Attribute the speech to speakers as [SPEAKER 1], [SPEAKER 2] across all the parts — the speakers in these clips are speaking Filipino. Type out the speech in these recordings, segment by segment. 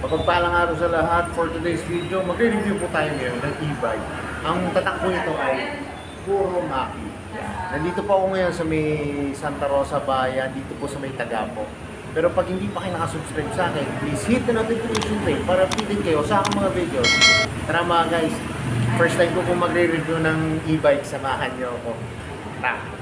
[SPEAKER 1] Mapagpalang araw sa lahat. For today's video, magre-review po tayo ngayon ng e-bike. Ang tatak po nito ay Kuromaki. Nandito po ako ngayon sa may Santa Rosa Bayan, dito po sa may Tagapo. Pero pag hindi pa kayo nakasubscribe sa akin, please hit the notification bell para updated kayo sa aking mga videos. Tara mga guys, first time ko po magre-review ng e-bike, samahan niyo ako. Tara!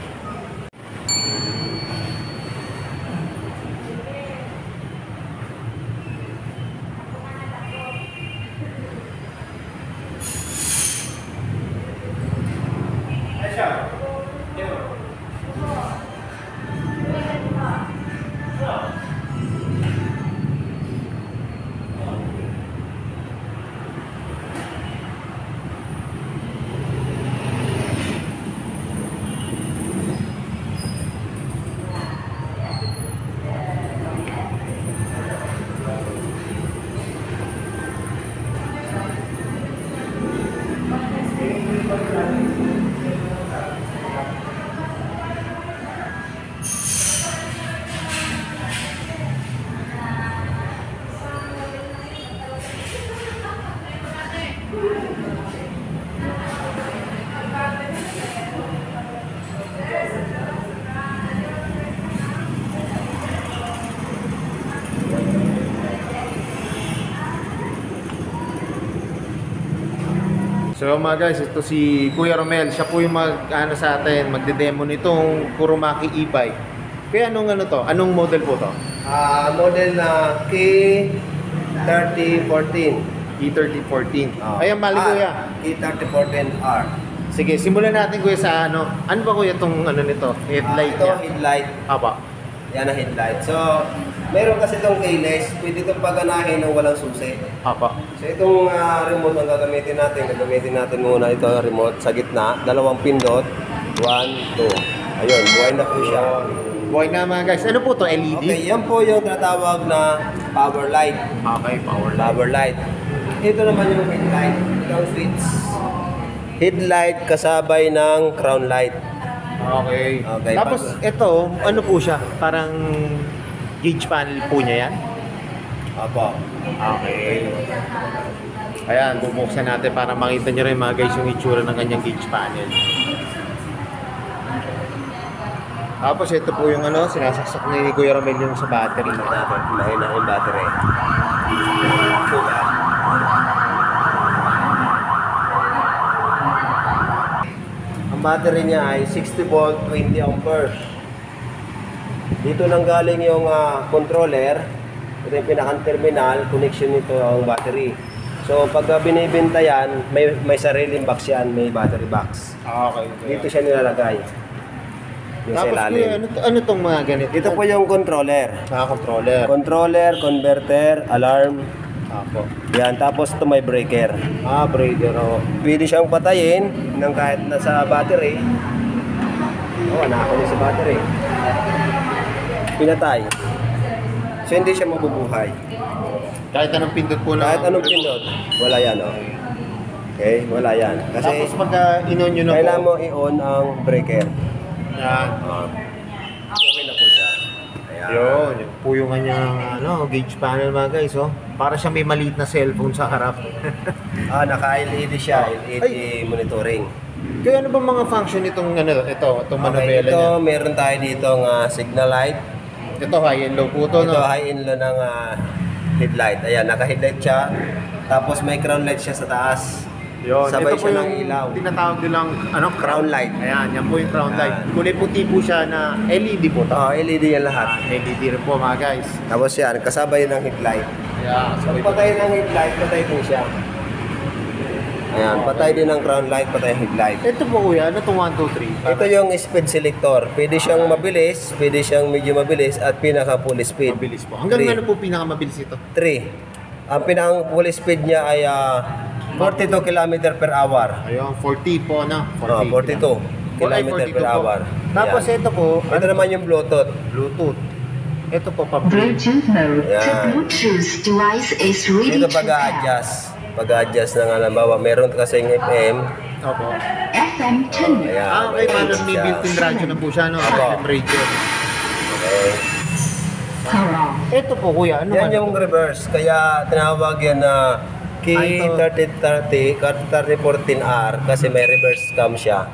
[SPEAKER 1] So mga guys, ito si Kuya Romel. Siya po yung sa atin, magde-demo nitong Kuromaki e-bike. Kaya anong to? Anong model po to?
[SPEAKER 2] Model na K3014.
[SPEAKER 1] E3014. Ayan, mali kuya.
[SPEAKER 2] K3014R.
[SPEAKER 1] Sige, simulan natin kuya sa ano. Ano ba kuya itong nito? Headlight
[SPEAKER 2] ito,
[SPEAKER 1] niya?
[SPEAKER 2] headlight.
[SPEAKER 1] Aba.
[SPEAKER 2] Yan ang headlight. So, meron kasi itong keyless. Pwede itong paganahin ng walang susi.
[SPEAKER 1] Aba.
[SPEAKER 2] So, itong remote ang gagamitin natin. Gagamitin natin muna ito, remote sa gitna. Dalawang pindot. 1, 2. Ayun, buhay na po siya.
[SPEAKER 1] Buhay na mga guys. Ano po to? LED?
[SPEAKER 2] Okay, yan po yung tinatawag na power light.
[SPEAKER 1] Okay, power light.
[SPEAKER 2] Power light. Ito naman yung headlight. Ito ang switch. Headlight kasabay ng crown light.
[SPEAKER 1] Okay.
[SPEAKER 2] Okay.
[SPEAKER 1] Tapos ito, ano po siya? Parang gauge panel po niya yan?
[SPEAKER 2] Apo.
[SPEAKER 1] Okay. Ayan, bubuksan natin para makita nyo rin mga guys yung itsura ng kanyang gauge panel. Tapos ito po yung sinasaksak ni Kuya Romel yung sa battery.
[SPEAKER 2] Mahina yung battery. Ang battery niya ay 60 volt, 20 amperes. Dito nang galing yung controller. Ito yung pinakang terminal, connection nito ang battery. So pag binibenta yan, may sariling box yan, may battery box.
[SPEAKER 1] Okay.
[SPEAKER 2] Dito siya nilalagay. Yung
[SPEAKER 1] Tapos kuya, ano tong mga ganito?
[SPEAKER 2] Ito po yung controller.
[SPEAKER 1] Controller.
[SPEAKER 2] Controller, converter, alarm.
[SPEAKER 1] Apo.
[SPEAKER 2] Yan, tapos ito may breaker.
[SPEAKER 1] Breaker.
[SPEAKER 2] Pwede siyang patayin ng kahit nasa battery. Nako niya sa battery. Pinatay. So hindi siya mabubuhay.
[SPEAKER 1] Kahit anong pindot po na.
[SPEAKER 2] Kahit anong pindot, wala yan. Okay, wala yan. Kasi
[SPEAKER 1] tapos pagka in-on nyo na po.
[SPEAKER 2] kailangan mo i-on ang breaker.
[SPEAKER 1] Yan.
[SPEAKER 2] Okay na po siya. Ayan.
[SPEAKER 1] Yun po yung kanyang gauge panel mga guys. Para siya may maliit na cellphone sa harap.
[SPEAKER 2] Naka-LED siya. LED monitoring.
[SPEAKER 1] Kaya ano ba mga function nitong itong manubela
[SPEAKER 2] ito,
[SPEAKER 1] niya?
[SPEAKER 2] meron tayo dito ng signal light.
[SPEAKER 1] Ito high and low po to,
[SPEAKER 2] Ito high and low ng headlight. Ayan, naka-headlight siya. Tapos may crown light siya sa taas.
[SPEAKER 1] Yun.
[SPEAKER 2] Sabay
[SPEAKER 1] Ito po
[SPEAKER 2] siya
[SPEAKER 1] yung
[SPEAKER 2] ng ilaw.
[SPEAKER 1] tinatawag nilang
[SPEAKER 2] Crown light.
[SPEAKER 1] Ayan, yan po yung crown light. Kulay puti po siya na LED po to.
[SPEAKER 2] LED yan lahat.
[SPEAKER 1] LED rin po mga guys.
[SPEAKER 2] Tapos yan, kasabay ng headlight.
[SPEAKER 1] Yeah,
[SPEAKER 2] Pag patay ng headlight, patay din siya. Ayan, patay din ng crown light, patay ang headlight.
[SPEAKER 1] Ito po kuya, ano itong 1, 2, 3?
[SPEAKER 2] Ito yung speed selector. Pwede siyang mabilis, pwede siyang medyo mabilis, at pinaka full speed.
[SPEAKER 1] Mabilis po. Hanggang ano po pinakamabilis ito?
[SPEAKER 2] 3. Ang pinaka full speed niya ay 42 km per hour.
[SPEAKER 1] Ayun, 40 po na.
[SPEAKER 2] 42 km per hour.
[SPEAKER 1] Tapos ito po,
[SPEAKER 2] Ito naman yung Bluetooth.
[SPEAKER 1] Bluetooth. Ito po pa.
[SPEAKER 3] Bluetooth mode.
[SPEAKER 2] Yeah.
[SPEAKER 3] The Bluetooth device is ready
[SPEAKER 2] Dito
[SPEAKER 3] to pair.
[SPEAKER 2] pag-a-adjust. Pag-a-adjust ng halimbawa, meron kasing FM.
[SPEAKER 1] Opo.
[SPEAKER 3] FM tuner.
[SPEAKER 1] Okay, paano may built-in radio na po siya, no?
[SPEAKER 2] Opo.
[SPEAKER 1] FM radio.
[SPEAKER 2] Okay.
[SPEAKER 3] Power off.
[SPEAKER 1] Ito po kuya, ano
[SPEAKER 2] Yan
[SPEAKER 1] man?
[SPEAKER 2] yung reverse, kaya tinawag yan na K3030, 3014R kasi may reverse cam siya.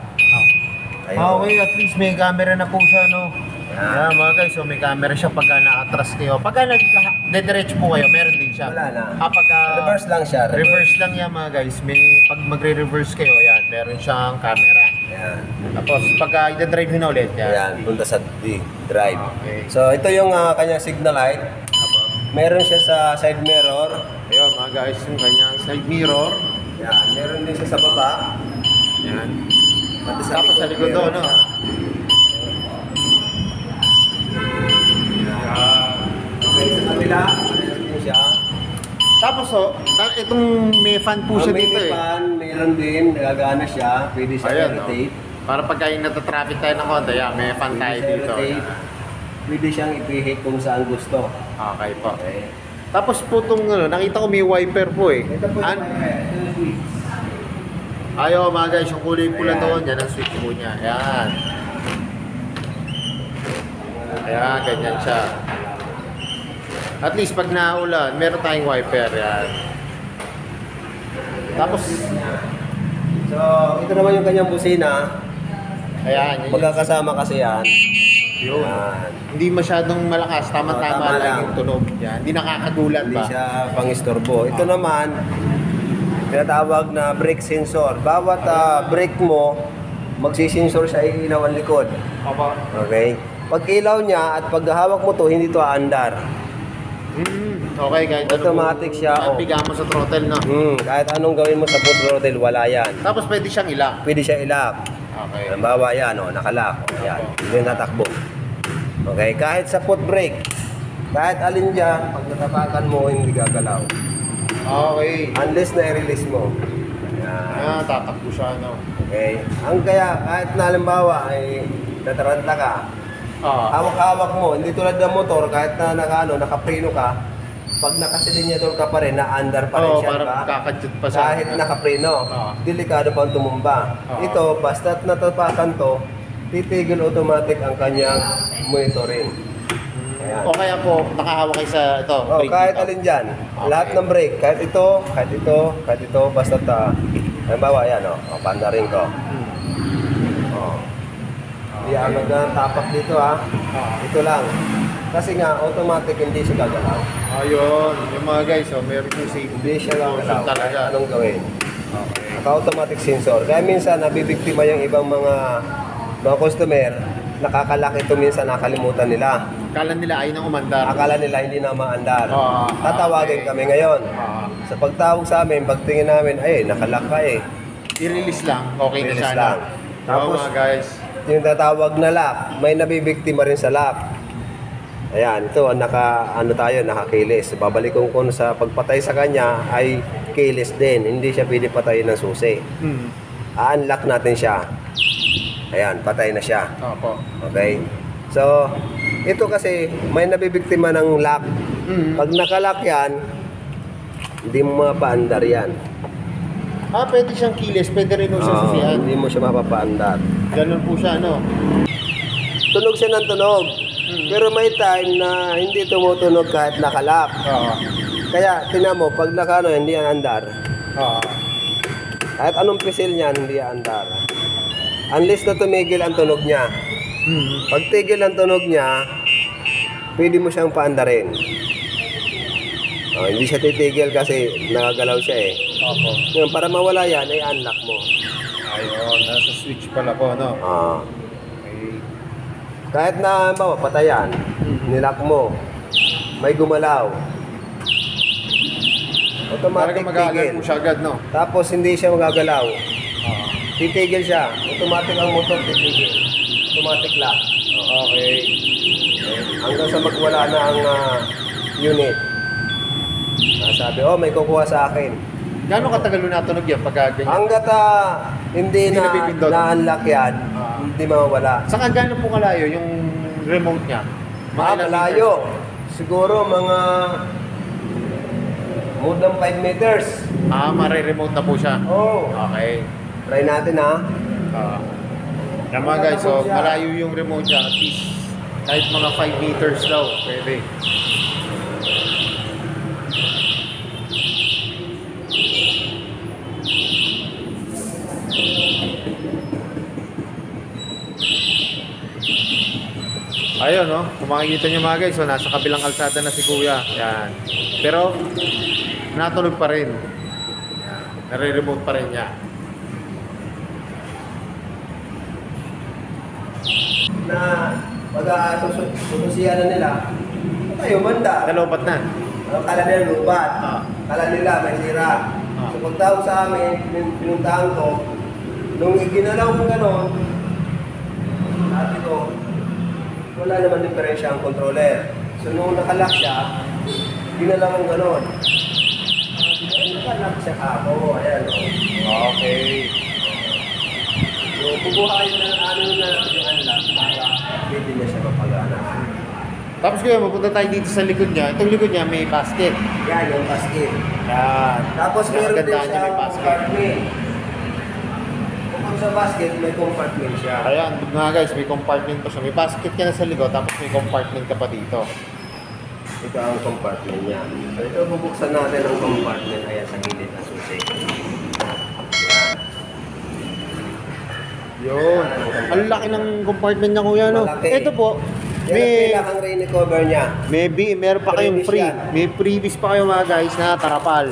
[SPEAKER 2] Ayun.
[SPEAKER 1] Okay, at least may camera na po siya, no?
[SPEAKER 2] Yan.
[SPEAKER 1] Yan mga guys, so may camera siya pagka na-atras kayo. Pagka nag-dediretso po kayo, meron din siya.
[SPEAKER 2] Wala na.
[SPEAKER 1] Pagka
[SPEAKER 2] Reverse lang siya.
[SPEAKER 1] reverse lang yan mga guys. May, pag magre-reverse kayo, yan, meron siyang camera.
[SPEAKER 2] Yan.
[SPEAKER 1] Tapos pagka i-drive nyo na ulit, yan.
[SPEAKER 2] Ayan, punta sa drive.
[SPEAKER 1] Okay.
[SPEAKER 2] So ito yung kanyang signal light. Meron siya sa side mirror.
[SPEAKER 1] Ayun mga guys, yung kanyang side mirror.
[SPEAKER 2] Yan, meron din siya sa baba.
[SPEAKER 1] Yan.
[SPEAKER 2] Pati
[SPEAKER 1] Tapos sa likod
[SPEAKER 2] meron
[SPEAKER 1] doon, no?
[SPEAKER 2] siya. Okay, sa kabila, meron din siya.
[SPEAKER 1] Tapos itong may fan po siya
[SPEAKER 2] May
[SPEAKER 1] dito eh.
[SPEAKER 2] fan, meron din, nagagana siya. Pwede siya
[SPEAKER 1] Ayan, no?
[SPEAKER 2] rotate.
[SPEAKER 1] Para pagka yung natatraffic tayo ng konti, yan, may fan tayo
[SPEAKER 2] Pwede siya
[SPEAKER 1] dito.
[SPEAKER 2] rotate. Pwede siyang ipihit kung saan gusto.
[SPEAKER 1] Okay po.
[SPEAKER 2] Okay.
[SPEAKER 1] Tapos po itong, nakita ko may wiper po eh.
[SPEAKER 2] Ito po yung ito yung switch.
[SPEAKER 1] Ayaw mga guys, yung kulay pula
[SPEAKER 2] Ayan.
[SPEAKER 1] doon, yan ang switch po niya. Ayan. Ayan, ganyan siya. At least pag naulan, meron tayong wiper. Yan. Tapos,
[SPEAKER 2] So, ito naman yung kanyang busina.
[SPEAKER 1] ayan. Yun,
[SPEAKER 2] Magkakasama kasi yan.
[SPEAKER 1] yun.
[SPEAKER 2] Yan.
[SPEAKER 1] Hindi masyadong malakas. Tama-tama
[SPEAKER 2] Tama
[SPEAKER 1] lang
[SPEAKER 2] lang.
[SPEAKER 1] yung tunog niya. Hindi nakakagulat
[SPEAKER 2] Hindi
[SPEAKER 1] ba?
[SPEAKER 2] siya pang-istorbo. Ito naman, tinatawag na brake sensor. Bawat brake mo, magsisensor siya ilaw ang likod.
[SPEAKER 1] Opo.
[SPEAKER 2] Okay? Pag ilaw niya at pag hawak mo to, hindi to aandar.
[SPEAKER 1] Okay guys.
[SPEAKER 2] Automatic siya, oh.
[SPEAKER 1] Piga mo sa throttle, no?
[SPEAKER 2] Kahit anong gawin mo sa foot throttle, wala yan.
[SPEAKER 1] Tapos pwede siyang ilang.
[SPEAKER 2] Pwede siya ilak.
[SPEAKER 1] Okay.
[SPEAKER 2] Halimbawa yan, nakalak. Yan, hindi na tatakbo. Okay? Kahit sa foot brake, kahit alin dyan, pag natapakan mo, hindi gagalaw.
[SPEAKER 1] Okay.
[SPEAKER 2] Unless na-release mo. Yan.
[SPEAKER 1] Ah, tatakbo siya, no?
[SPEAKER 2] Okay? Ang kaya, kahit na halimbawa ay nataranta ka, hawak-hawak mo, hindi tulad ng motor, kahit na nakapreno ka, pag nakasilinyador ka pa rin, na-under pa rin
[SPEAKER 1] Oo,
[SPEAKER 2] siya,
[SPEAKER 1] parang
[SPEAKER 2] diba?
[SPEAKER 1] kakadjut pa siya.
[SPEAKER 2] Kahit nakapreno, delikado pa ang tumumba.
[SPEAKER 1] Oo.
[SPEAKER 2] Ito, basta't natapakan to, titigil automatic ang kanyang monitoring. Ayan.
[SPEAKER 1] O kaya po, nakahawak kayo sa ito.
[SPEAKER 2] Oh,
[SPEAKER 1] brake
[SPEAKER 2] kahit
[SPEAKER 1] dito.
[SPEAKER 2] alin dyan.
[SPEAKER 1] Okay.
[SPEAKER 2] Lahat ng brake. Kahit ito, kahit ito, kahit ito. Basta halimbawa yan, panda rin ko. Oh. Hindi tapak dito Ito lang. Kasi nga, automatic hindi siya gagalaw.
[SPEAKER 1] Ayun, yung mga guys, meron yung safety.
[SPEAKER 2] Hindi siya gagalaw.
[SPEAKER 1] Talaga.
[SPEAKER 2] Kahit anong gawin.
[SPEAKER 1] Okay.
[SPEAKER 2] Naka-automatic sensor. Kaya minsan, nabibiktima yung ibang mga customer, nakakalak ito minsan, nakalimutan nila.
[SPEAKER 1] Kala nila ay nang umandar.
[SPEAKER 2] Akala nila hindi na maandar. Tatawagin
[SPEAKER 1] okay.
[SPEAKER 2] kami ngayon.
[SPEAKER 1] Ah.
[SPEAKER 2] Sa pagtawag sa amin, pagtingin namin, ay, nakalak ka eh.
[SPEAKER 1] I-release lang. Okay na
[SPEAKER 2] Release
[SPEAKER 1] siya.
[SPEAKER 2] lang.
[SPEAKER 1] Tapos,
[SPEAKER 2] Tapos,
[SPEAKER 1] mga guys.
[SPEAKER 2] yung tatawag na lock, may nabibiktima rin sa lock. Ayan, ito, nakakilis. Babalik ko sa pagpatay sa kanya ay kilis din. Hindi siya pwede patayin ng susi. A-unlock natin siya. Ayan, patay na siya.
[SPEAKER 1] Opo.
[SPEAKER 2] Okay? So, ito kasi may nabibiktima ng lock. Pag nakalock yan, hindi mo mapaandar yan.
[SPEAKER 1] Pwede siyang kilis, pwede rin sa
[SPEAKER 2] Oo,
[SPEAKER 1] susihan.
[SPEAKER 2] hindi mo siya mapapaandar.
[SPEAKER 1] Ganun po siya, no?
[SPEAKER 2] Tunog siya ng tunog. Pero may time na hindi tumutunog kahit nakalock.
[SPEAKER 1] Oo.
[SPEAKER 2] Kaya, tingnan mo, pag hindi yan andar.
[SPEAKER 1] Oo.
[SPEAKER 2] Kahit anong pisil niyan, hindi yan andar. Unless na tumigil ang tunog niya. Pag tigil ang tunog niya, pwede mo siyang paandarin. Hindi siya titigil kasi nagagalaw siya eh.
[SPEAKER 1] Opo.
[SPEAKER 2] Ngayon, para mawala yan, ay unlock mo.
[SPEAKER 1] Ayun, nasa switch pala po, no? Okay.
[SPEAKER 2] Kahit na, bawa, patayan, nilock mo, may gumalaw. Automatic
[SPEAKER 1] Talagang magagal
[SPEAKER 2] tigil.
[SPEAKER 1] po siya agad, no?
[SPEAKER 2] Tapos hindi siya magagalaw. Titigil siya. Automatic ang motor titigil. Automatic lock.
[SPEAKER 1] Okay.
[SPEAKER 2] Hanggang sa magwala na ang unit. Sabi, may kukuha sa akin.
[SPEAKER 1] Gano'ng katagal mo natunog yan pagka ganyan?
[SPEAKER 2] Hanggat hindi
[SPEAKER 1] Hindi napipindot.
[SPEAKER 2] na-unlock yan, hindi mawawala.
[SPEAKER 1] Saka gano'n po kalayo yung remote niya? Mga ilang
[SPEAKER 2] Malayo. Siguro mga more than 5 meters.
[SPEAKER 1] meters? Mare-remote na po siya?
[SPEAKER 2] Oh.
[SPEAKER 1] Okay.
[SPEAKER 2] Try natin
[SPEAKER 1] Yan mga guys, so malayo yung remote niya. At least Kahit mga 5 meters daw, pwede. Ayun, no? Kung makikita nyo mga guys, so nasa kabilang kalsada na si Kuya. Yan. Pero, natuloy pa rin. Nare-remote pa rin niya.
[SPEAKER 2] Na pag-sususiyan na nila, tayo manda.
[SPEAKER 1] Kalobat na.
[SPEAKER 2] Kala nila lubat.
[SPEAKER 1] Ah.
[SPEAKER 2] Kala nila may sira.
[SPEAKER 1] Ah.
[SPEAKER 2] So pagtawag sa amin, pinuntahan ko, nung iginalaw ko gano'n, sabi ko, wala naman diferensya ang controller. So nung nakalock siya, ginalaw ko gano'n. Nakalock siya ako, ayan o.
[SPEAKER 1] Okay.
[SPEAKER 2] So bubuhayin na ano na yung unlock para pwede na siya mapagana.
[SPEAKER 1] Tapos Kuya, mapunta tayo dito sa likod niya. Itong likod niya may basket.
[SPEAKER 2] Yan yung basket.
[SPEAKER 1] Yan.
[SPEAKER 2] Tapos meron din
[SPEAKER 1] Napakaganda niya, may
[SPEAKER 2] siyang
[SPEAKER 1] basket.
[SPEAKER 2] compartment. Bukod sa basket, may compartment siya.
[SPEAKER 1] Ayan, mga guys, may compartment pa siya. May basket ka na sa likod, tapos may compartment ka pa dito.
[SPEAKER 2] Ito ang compartment niya. So ito, bubuksan natin ang compartment. Ayan, sa gilid na susi.
[SPEAKER 1] Yun. Ang laki ng compartment niya, Kuya, no?
[SPEAKER 2] Malaki.
[SPEAKER 1] Ito po,
[SPEAKER 2] Yan ang
[SPEAKER 1] may...
[SPEAKER 2] pinakang rain cover niya.
[SPEAKER 1] Meron pa kayong
[SPEAKER 2] Previous
[SPEAKER 1] free.
[SPEAKER 2] yan.
[SPEAKER 1] May freebies pa kayo mga guys na tarapal.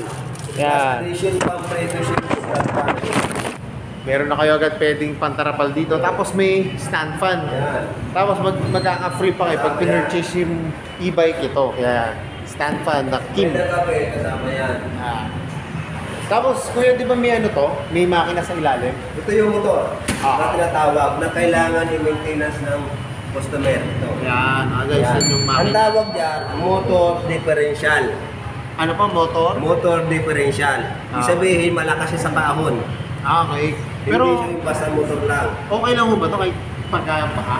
[SPEAKER 1] Yan.
[SPEAKER 2] Addition pang previous.
[SPEAKER 1] Meron na kayo agad pwedeng pantarapal dito. Tapos may stand fan.
[SPEAKER 2] Yan.
[SPEAKER 1] Tapos magkaka-free pa kayo pag pinurchase yung e-bike ito. Kaya stand fan na Kim.
[SPEAKER 2] May nakape, kasama yan.
[SPEAKER 1] Ah. Tapos Kuya, di ba may ano to? May makina sa ilalim?
[SPEAKER 2] Ito yung motor na tinatawag na kailangan i-maintenance ng customer. Ito.
[SPEAKER 1] Yan. Guys,
[SPEAKER 2] Yan.
[SPEAKER 1] yun yung
[SPEAKER 2] Ang
[SPEAKER 1] makina.
[SPEAKER 2] tawag dyan, motor differential.
[SPEAKER 1] Ano pa, motor?
[SPEAKER 2] Motor differential. Ibig sabihin, malakas siya sa kahon.
[SPEAKER 1] Okay. Pero
[SPEAKER 2] Hindi siya yung basta motor lang.
[SPEAKER 1] okay lang mo ba ito kahit pagkaya pa ka?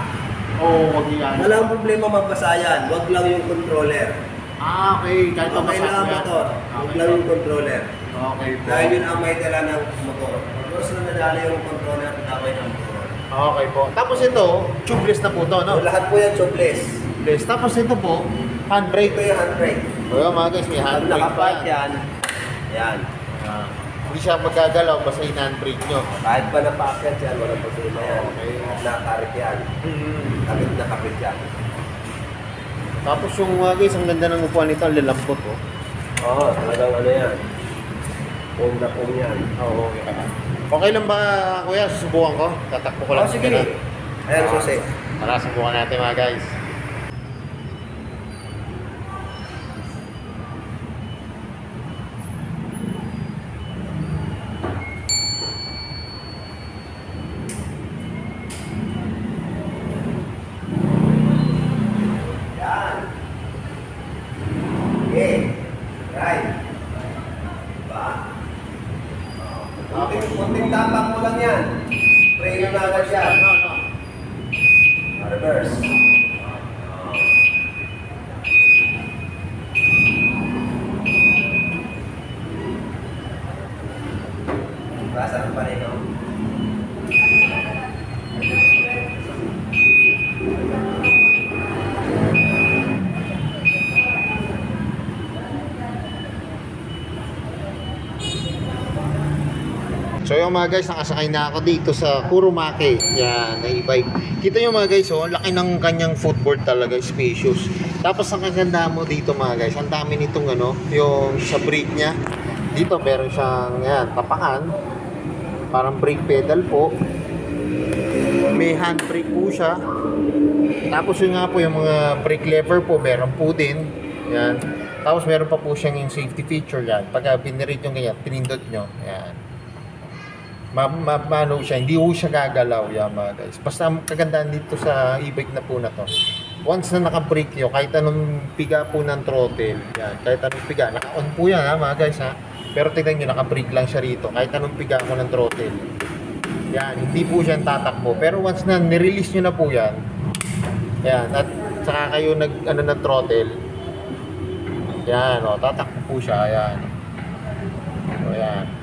[SPEAKER 1] O wag yan?
[SPEAKER 2] Walang problema magbasa yan. Wag lang yung controller.
[SPEAKER 1] Okay. Kahit pa
[SPEAKER 2] Okay lang ang motor. Wag lang yung controller.
[SPEAKER 1] Okay po.
[SPEAKER 2] Dahil yun ang may dala ng motor. Pag na nadala yung controller, damay ng motor.
[SPEAKER 1] Okay po. Tapos ito, tubeless na po to, no?
[SPEAKER 2] So, lahat po yan tubeless.
[SPEAKER 1] Tubeless. Tapos ito po, handbrake.
[SPEAKER 2] Ito yung handbrake.
[SPEAKER 1] O mga guys, may
[SPEAKER 2] Pag
[SPEAKER 1] handbrake pa
[SPEAKER 2] nakapat
[SPEAKER 1] yan.
[SPEAKER 2] yan.
[SPEAKER 1] Ah, hindi siya magagalaw basta yung handbrake nyo.
[SPEAKER 2] Kahit pa napaakyat yan, walang problema yan.
[SPEAKER 1] Okay.
[SPEAKER 2] Nakarit yan. Kapit na kapit yan.
[SPEAKER 1] Tapos yung mga guys, ang ganda ng upuan nito, ang lalambot po.
[SPEAKER 2] Oo, talagang ano yan. Foam na foam yan.
[SPEAKER 1] Oo, okay. Okay lang ba, Kuya? Susubukan ko? Tatakbo ko lang.
[SPEAKER 2] Oh, sige.
[SPEAKER 1] Ganun.
[SPEAKER 2] Ayan, susi.
[SPEAKER 1] Tara, subukan natin mga guys.
[SPEAKER 2] Yan. Okay. Right. Diba? Kunting tapak mo lang yan. Preno na agad yan. Reverse. Basa ng pareno.
[SPEAKER 1] So yung mga guys, nakasakay na ako dito sa Kurumake. Yan, na e-bike. Kita nyo mga guys, oh, ang laki ng kanyang footboard talaga, spacious. Tapos ang kaganda mo dito mga guys, ang dami nitong ano, yung sa brake niya. Dito meron siyang yan, tapakan. Parang brake pedal po. May handbrake po siya. Tapos yun nga po, yung mga brake lever po, meron po din. Yan. Tapos meron pa po siyang yung safety feature yan. Pagka pinirate yung ganyan, pinindot nyo. Yan. Mano siya, hindi po siya gagalaw yan mga guys. Basta ang kagandaan dito sa e-bike na po na to, once na naka-brake nyo, kahit anong piga po ng throttle, yan, kahit anong piga, naka-on po yan ha mga guys ha, pero tignan nyo, naka-brake lang siya rito, kahit anong piga mo ng throttle, yan, hindi po siya tatakbo, pero once na nirelease nyo na po yan, yan, at saka kayo ng throttle, yan, o, tatakbo po siya, yan, o, yan.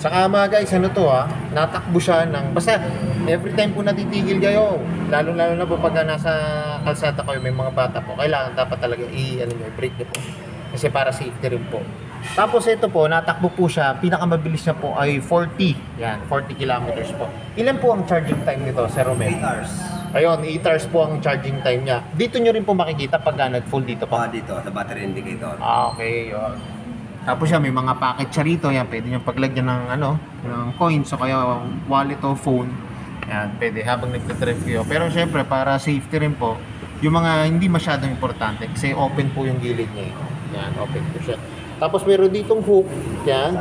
[SPEAKER 1] Saka mga guys, ano to natakbo siya ng, basta every time po natitigil kayo, lalo na po pagka nasa kalsada kayo, may mga bata po, kailangan dapat talaga i-brake niyo po. Kasi para safety rin po. Tapos ito po, natakbo po siya, pinakamabilis niya po ay 40. Yan, 40 kilometers po. Ilan po ang charging time nito, Sir Romel?
[SPEAKER 2] 8 hours.
[SPEAKER 1] Ayun, 8 hours po ang charging time niya. Dito nyo rin po makikita pagka nag-full dito po.
[SPEAKER 2] Dito, sa battery indicator.
[SPEAKER 1] Okay, yun. Tapos siya, may mga packet siya rito. Yan, pwede nyo paglagyan ng, ng coins o kaya wallet o phone. Yan, pwede habang nagtitrip kayo. Pero syempre, para safety rin po, yung mga hindi masyadong importante kasi open po yung gilid niya. Yan, open po siya. Tapos meron ditong hook. Yan.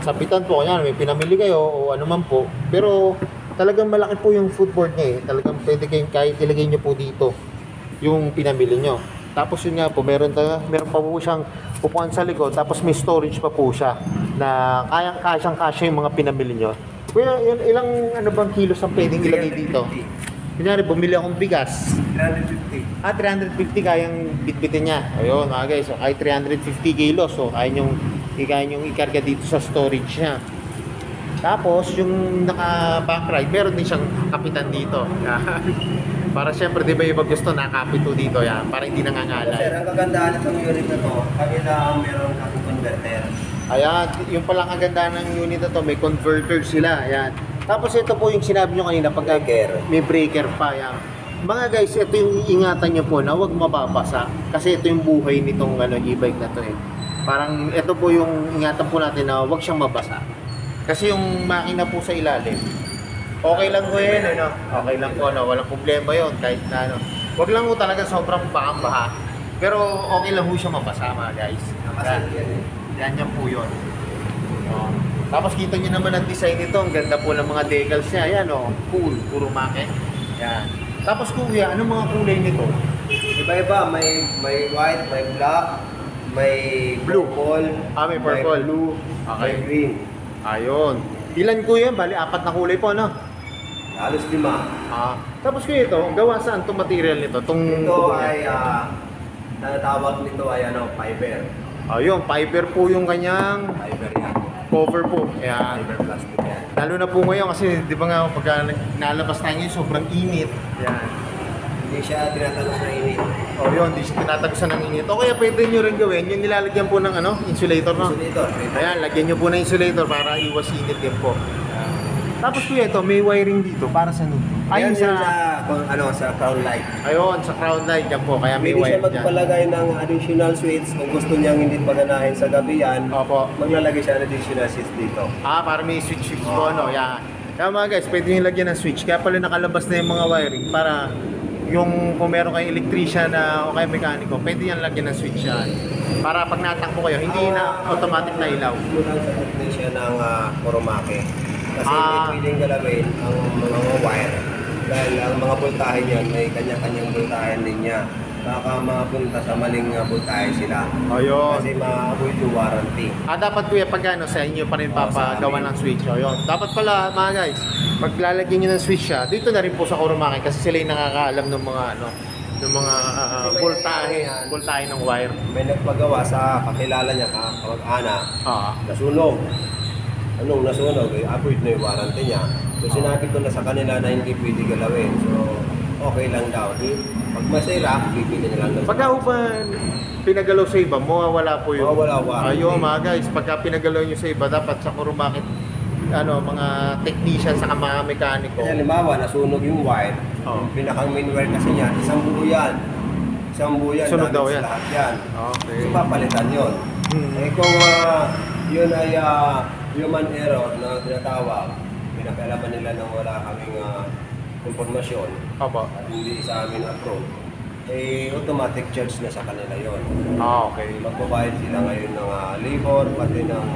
[SPEAKER 1] Sapitan po. Yan, may pinamili kayo o ano man po. Pero talagang malaki po yung footboard niya Talagang pwede kayong kahit ilagay niyo po dito yung pinamili nyo. Tapos yun nga po, meron pa po siyang upuan sa likod, tapos may storage pa po siya na kasyang-kasya yung mga pinamili nyo. Kuya, ilang bang kilos ang pwedeng ilagay dito? Kunyari, bumili akong bigas.
[SPEAKER 2] 350.
[SPEAKER 1] 350 kayang bitbitin niya. Ayun mga guys, so ay 350 kilos. So kaya nyong ikarga dito sa storage niya. Tapos yung naka-back ride, meron din siyang kapitan dito. Para syempre, di ba yung gusto nakapito dito yan, para hindi nangangalay.
[SPEAKER 2] Sir, ang kagandahan itong unit na to, kabila ang meron kang converter.
[SPEAKER 1] Ayan, yung palang kagandahan ng unit na to, may converter sila. Ayan. Tapos ito po yung sinabi nyo kanina, pag may breaker pa. Ayan. Mga guys, ito yung ingatan nyo po na huwag mababasa. Kasi ito yung buhay nitong e-bike na to Parang ito po yung ingatan po natin na huwag siyang mabasa. Kasi yung makina po sa ilalim, okay lang po yun, Okay lang po, walang problema yun, kahit na, Huwag lang po talaga sobrang baha. Pero okay lang po siya mabasa, mga guys. Yan po yun. Tapos kita nyo naman ang design nito, ang ganda po ng mga decals niya. Ayan, cool, puro make. Yan. Tapos kuya, anong mga kulay nito?
[SPEAKER 2] Iba-iba, may white, may black, may
[SPEAKER 1] Blue.
[SPEAKER 2] purple,
[SPEAKER 1] May purple.
[SPEAKER 2] may blue,
[SPEAKER 1] Okay.
[SPEAKER 2] may green.
[SPEAKER 1] Ayun. Ilan kuya? Bali, 4 na kulay po,
[SPEAKER 2] Halos 5.
[SPEAKER 1] Tapos kuya ito, gawa saan itong material nito?
[SPEAKER 2] Ito ay, natawag nito ay fiber.
[SPEAKER 1] Ayun, fiber po yung kanyang
[SPEAKER 2] Fiber yan.
[SPEAKER 1] cover po. Ayan.
[SPEAKER 2] Fiber plastic yan.
[SPEAKER 1] Lalo na po ngayon kasi di ba nga pagka nalabas tayo ngayon, sobrang init. Yan.
[SPEAKER 2] Hindi siya tinatagos na init.
[SPEAKER 1] Yun, di siya tinatagusan ng init. O kaya pwede nyo rin gawin, yung nilalagyan po ng insulator,
[SPEAKER 2] Insulator.
[SPEAKER 1] Ayan, lagyan nyo po ng insulator para iwas init din po. Tapos kuya ito, may wiring dito para sa nudo.
[SPEAKER 2] Ayun
[SPEAKER 1] Ayun
[SPEAKER 2] sa crown light.
[SPEAKER 1] Ayun, sa crown light yan po, kaya may
[SPEAKER 2] Pwede siya
[SPEAKER 1] wire dyan.
[SPEAKER 2] magpalagay ng additional switch kung gusto niyang hindi paganahin sa gabi yan.
[SPEAKER 1] Opo.
[SPEAKER 2] Maglalagay siya ng additional switch dito.
[SPEAKER 1] Para may switch po, yan. Kaya mga guys, pwede nyo lagyan ng switch. Kaya pala nakalabas na yung mga wiring para yung kung meron kayong electrician o kaya mekaniko, pwede yan lagyan ng switch yan. Para pag natakbo kayo, hindi na automatic na ilaw.
[SPEAKER 2] Kulang sa technician ng Kuromake. Kasi hindi pwedeng galawin ang mga wire. Dahil ang mga voltahe niyan may kanya-kanyang voltahe din niya. Baka mapunta sa maling voltahe sila.
[SPEAKER 1] Ayun.
[SPEAKER 2] Kasi ma-avoid yung warranty.
[SPEAKER 1] Dapat kuya pag sa inyo pa rin papagawa ng switch. Ayun. Dapat pala mga guys, pag lalagyan nyo ng switch siya, dito na rin po sa Kuromake kasi sila yung nakakaalam ng mga ng mga voltahe ng wire.
[SPEAKER 2] May nagpagawa sa kakilala niya, kamag-anak, nasunog. Anong nasunog? Avoid na yung warranty niya. So sinabi ko na sa kanila na hindi pwede galawin. So okay lang daw. Pag masira, bibili na lang.
[SPEAKER 1] Pagka po ba pinagalaw sa iba, mawawala po yung...
[SPEAKER 2] Mawawala warranty.
[SPEAKER 1] Ayun mga guys, pagka pinagalaw nyo sa iba, dapat sa Kuromake, mga technician sa mga mekaniko.
[SPEAKER 2] Kaya halimbawa, nasunog yung wire. Yung pinakang main wire kasi niya, isang buo yan. Isang buo yan.
[SPEAKER 1] Sunog daw yan.
[SPEAKER 2] Lahat yan.
[SPEAKER 1] Okay.
[SPEAKER 2] So papalitan yun. Eh kung yun ay human error na tinatawag, pinakialaman nila nang wala kaming informasyon at hindi sa amin approve, automatic charge na sa kanila yon.
[SPEAKER 1] Okay.
[SPEAKER 2] Magbabayad sila ngayon ng labor, pati ng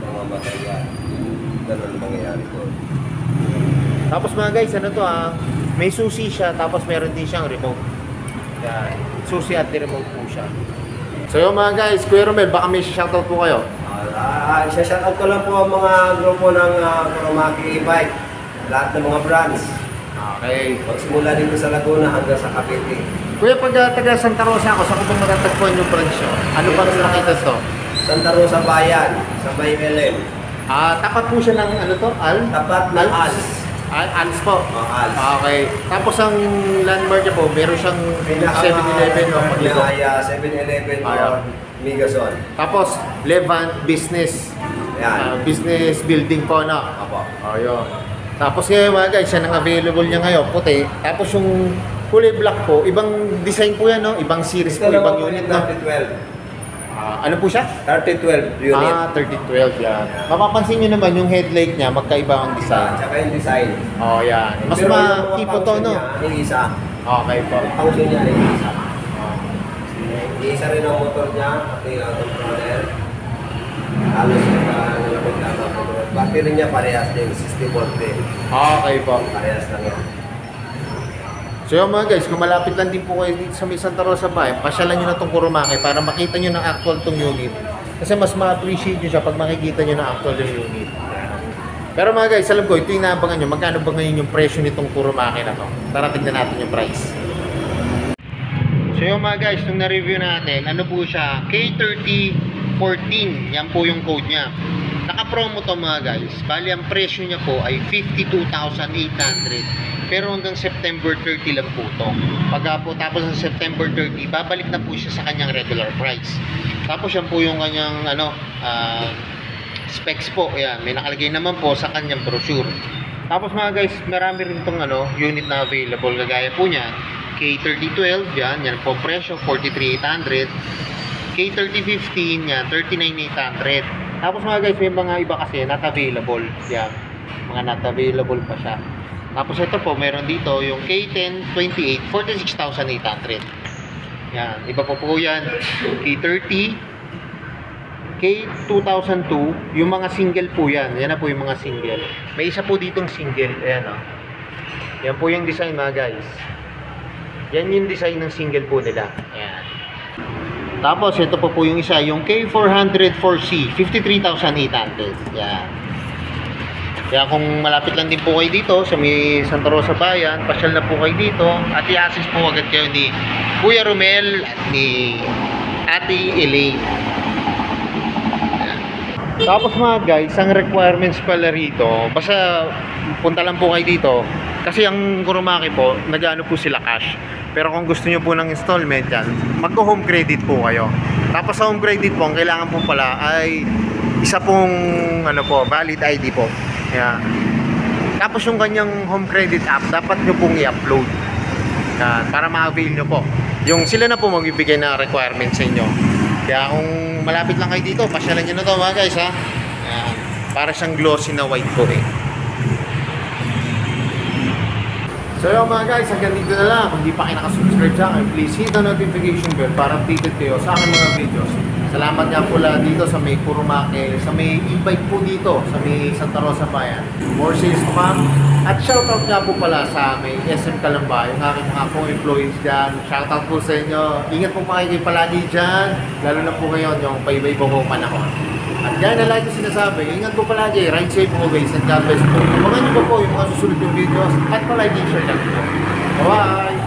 [SPEAKER 2] mga material. Ganun ang mangyayari ko.
[SPEAKER 1] Tapos mga guys, may susi siya, tapos meron din siyang remote. Yan. Susi at remote po siya. So yung mga guys, Kuya Romel, baka may shoutout po kayo.
[SPEAKER 2] Isa-shoutout ko lang po ang mga grupo ng Kuromake e-bike. Lahat ng mga brands.
[SPEAKER 1] Okay.
[SPEAKER 2] Magsimula dito sa Laguna hanggang sa Cavite.
[SPEAKER 1] Kuya, pag taga Santa Rosa ako, saan ko ba matatagpuan yung branch nyo? Ano ba rin nakita to?
[SPEAKER 2] Santa Rosa Bayan, sa Bay LM.
[SPEAKER 1] Tapat po siya ng ano to?
[SPEAKER 2] Tapat ng ALS.
[SPEAKER 1] ALS po.
[SPEAKER 2] ALS.
[SPEAKER 1] Okay. Tapos ang landmark niya po, meron siyang 7-Eleven o Maglito.
[SPEAKER 2] Pinakaya 7-Eleven or Migazon.
[SPEAKER 1] Tapos, Levant Business.
[SPEAKER 2] Yan.
[SPEAKER 1] Business building po, no?
[SPEAKER 2] Apo.
[SPEAKER 1] Ayun. Tapos ngayon mga guys, yan ang available niya ngayon, puti. Tapos yung kulay black po, ibang design po yan, no? Ibang series po, ibang unit, no?
[SPEAKER 2] 3012.
[SPEAKER 1] Ano po siya?
[SPEAKER 2] 3012 unit.
[SPEAKER 1] 3012 yan. Mapapansin nyo naman yung headlight niya, magkaiba ang design.
[SPEAKER 2] Tsaka yung design.
[SPEAKER 1] Oh, yan. Mas
[SPEAKER 2] Pero yung mga
[SPEAKER 1] ma-tipo to, no?
[SPEAKER 2] function niya, isa.
[SPEAKER 1] Okay po.
[SPEAKER 2] Function niya, isa. Isa rin ang motor niya, pati ang controller. Halos nalapit lang ang motor. Battery niya parehas din, 60 volt din.
[SPEAKER 1] Okay po.
[SPEAKER 2] Parehas lang yan.
[SPEAKER 1] So yung mga guys, kung malapit lang din po kayo dito sa may Santa Rosa Bayan, pasyalan nyo na itong Kurumaki para makita nyo ng actual tong unit. Kasi mas ma-appreciate nyo siya pag makikita nyo ng actual yung unit. Pero mga guys, alam ko, ito yung naabangan nyo, magkano ba ngayon yung presyo nitong Kurumaki na to? Tara, tignan natin yung price. So yung mga guys, nung na-review natin, ano po siya, K3014, yan po yung code niya. Naka-promo to mga guys, bali ang presyo niya po ay 52,800. Pero hanggang September 30 lang po ito. Pagka po tapos ng September 30, babalik na po siya sa kanyang regular price. Tapos yan po yung kanyang specs po. Ayan, may nakalagay naman po sa kanyang brochure. Tapos mga guys, marami rin itong unit na available. Kagaya po niya, K3012, yan po presyo, 43,800. K3015, yan, 39,800. Tapos mga guys, may mga iba kasi not available. Yan, mga not available pa siya. Tapos ito po, meron dito yung K1028, 46,800. Yan, iba po yan. K30, K2002, yung mga single po yan. Yan na po yung mga single. May isa po ditong single, ayan o. Yan po yung design mga guys. Yan yung design ng single po nila. Ayan. Tapos ito po yung isa, yung K404C, 53,800. Yan. Kaya kung malapit lang din po kayo dito sa may Santa Rosa Bayan, pasyal na po kayo dito at i-assist po agad kayo ni Kuya Romel at ni Ate Elaine. Ayan. Tapos mga guys, ang requirements pala rito, basta punta lang po kayo dito kasi ang Kurumaki po, nag-ano po sila cash. Pero kung gusto nyo po ng installment yan, mag-home credit po kayo. Tapos sa home credit po, ang kailangan po pala ay isa pong valid ID po. Yeah. Tapos yung kanyang home credit app, dapat nyo pong i-upload. Yan, para ma-avail nyo po. Yung sila na po magbibigay na requirements sa inyo. Kaya kung malapit lang kayo dito, pasyalan nyo na to mga guys ha. Yan. Para siyang glossy na white po eh. So yun mga guys, hanggang dito na lang. Kung di pa kayo nakasubscribe sa akin, please hit the notification bell para updated kayo sa aking mga videos. Salamat nga pula dito sa may Kurumaki, sa may e-bike po dito, sa may Santa Rosa Bayan. More sales to come. At shoutout nga po pala sa may SM Calamba, yung aking mga co-employees dyan. Shoutout po sa inyo. Ingat po kayo palagi dyan, lalo na po ngayon yung paibay po ko panahon. At gaya na lagi sinasabi, ingat po palagi, ride safe always, and God bless po. Abangan nyo po yung mga susunod yung videos at palagi share lang po. Bye-bye!